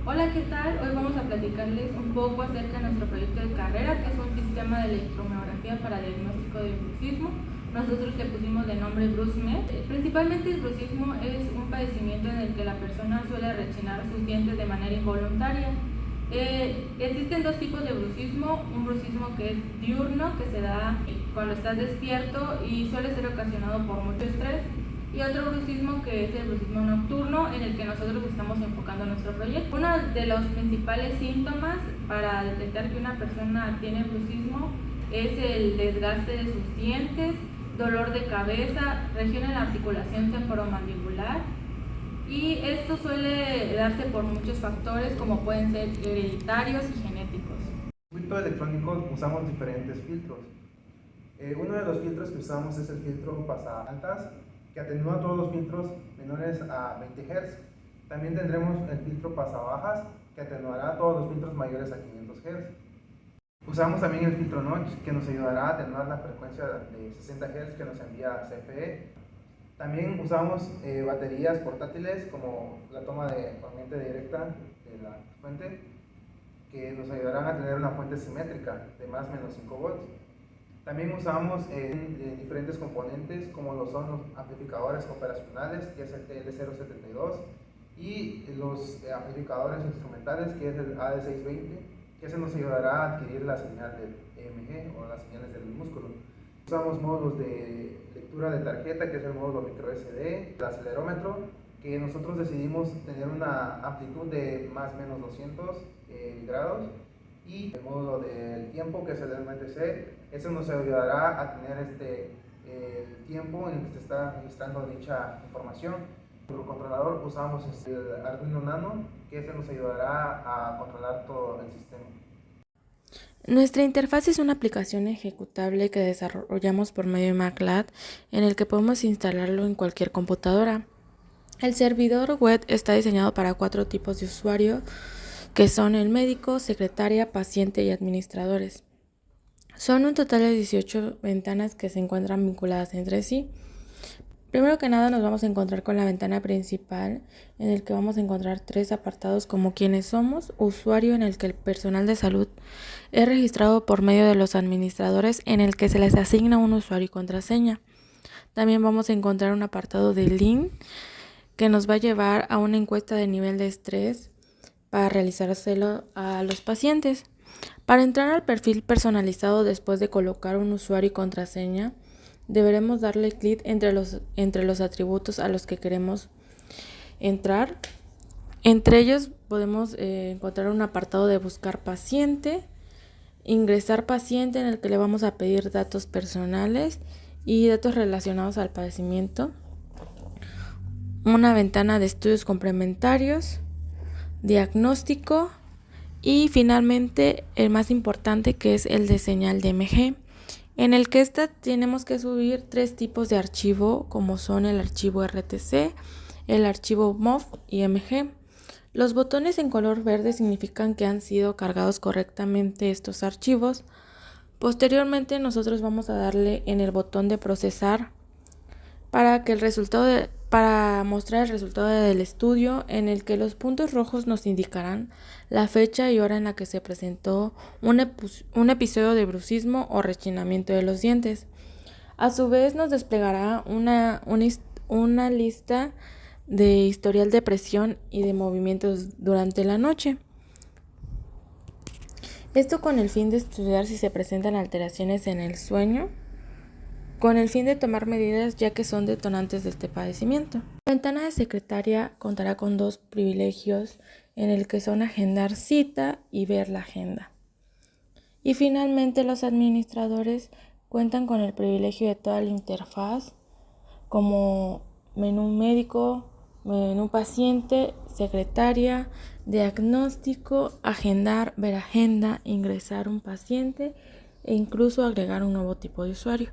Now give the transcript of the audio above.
Hola, ¿qué tal? Hoy vamos a platicarles un poco acerca de nuestro proyecto de carrera, que es un sistema de electromiografía para diagnóstico de bruxismo. Nosotros le pusimos de nombre BruxMed. Principalmente el bruxismo es un padecimiento en el que la persona suele rechinar sus dientes de manera involuntaria. Existen dos tipos de bruxismo: un bruxismo que es diurno, que se da cuando estás despierto y suele ser ocasionado por mucho estrés, y otro bruxismo que es el bruxismo nocturno, en el que nosotros estamos enfocando nuestro proyecto. Uno de los principales síntomas para detectar que una persona tiene bruxismo es el desgaste de sus dientes, dolor de cabeza, región en la articulación temporomandibular, y esto suele darse por muchos factores como pueden ser hereditarios y genéticos. En el circuito electrónico usamos diferentes filtros. Uno de los filtros que usamos es el filtro pasabandas, que atenúa todos los filtros menores a 20 Hz. También tendremos el filtro pasabajas, que atenuará todos los filtros mayores a 500 Hz. Usamos también el filtro notch, que nos ayudará a atenuar la frecuencia de 60 Hz que nos envía CFE. También usamos baterías portátiles, como la toma de corriente directa de la fuente, que nos ayudarán a tener una fuente simétrica de más o menos 5 volts. También usamos diferentes componentes, como lo son los amplificadores operacionales, que es el TL072, y los amplificadores instrumentales, que es el AD620, que se nos ayudará a adquirir la señal del EMG o las señales del músculo. Usamos módulos de lectura de tarjeta, que es el módulo micro SD, el acelerómetro, que nosotros decidimos tener una amplitud de más o menos 200 grados, y el módulo del tiempo, que es el MTC. Eso nos ayudará a tener el tiempo en que se está registrando dicha información. Como controlador usamos el Arduino Nano, que nos ayudará a controlar todo el sistema. Nuestra interfaz es una aplicación ejecutable que desarrollamos por medio de MATLAB, en el que podemos instalarlo en cualquier computadora. El servidor web está diseñado para 4 tipos de usuario, que son el médico, secretaria, paciente y administradores. Son un total de 18 ventanas que se encuentran vinculadas entre sí. Primero que nada nos vamos a encontrar con la ventana principal, en el que vamos a encontrar 3 apartados como quiénes somos, usuario, en el que el personal de salud es registrado por medio de los administradores, en el que se les asigna un usuario y contraseña. También vamos a encontrar un apartado de link, que nos va a llevar a una encuesta de nivel de estrés para realizárselo a los pacientes. Para entrar al perfil personalizado, después de colocar un usuario y contraseña, deberemos darle clic entre los atributos a los que queremos entrar. Entre ellos podemos encontrar un apartado de buscar paciente, ingresar paciente, en el que le vamos a pedir datos personales y datos relacionados al padecimiento, una ventana de estudios complementarios, diagnóstico y finalmente el más importante, que es el de señal de MG, en el que tenemos que subir 3 tipos de archivo, como son el archivo RTC, el archivo MOV y MG. Los botones en color verde significan que han sido cargados correctamente estos archivos. Posteriormente nosotros vamos a darle en el botón de procesar para mostrar el resultado del estudio, en el que los puntos rojos nos indicarán la fecha y hora en la que se presentó un episodio de bruxismo o rechinamiento de los dientes. A su vez nos desplegará una lista de historial de presión y de movimientos durante la noche. Esto con el fin de estudiar si se presentan alteraciones en el sueño, con el fin de tomar medidas, ya que son detonantes de este padecimiento. La ventana de secretaria contará con 2 privilegios, en el que son agendar cita y ver la agenda. Y finalmente los administradores cuentan con el privilegio de toda la interfaz, como menú médico, menú paciente, secretaria, diagnóstico, agendar, ver agenda, ingresar un paciente e incluso agregar un nuevo tipo de usuario.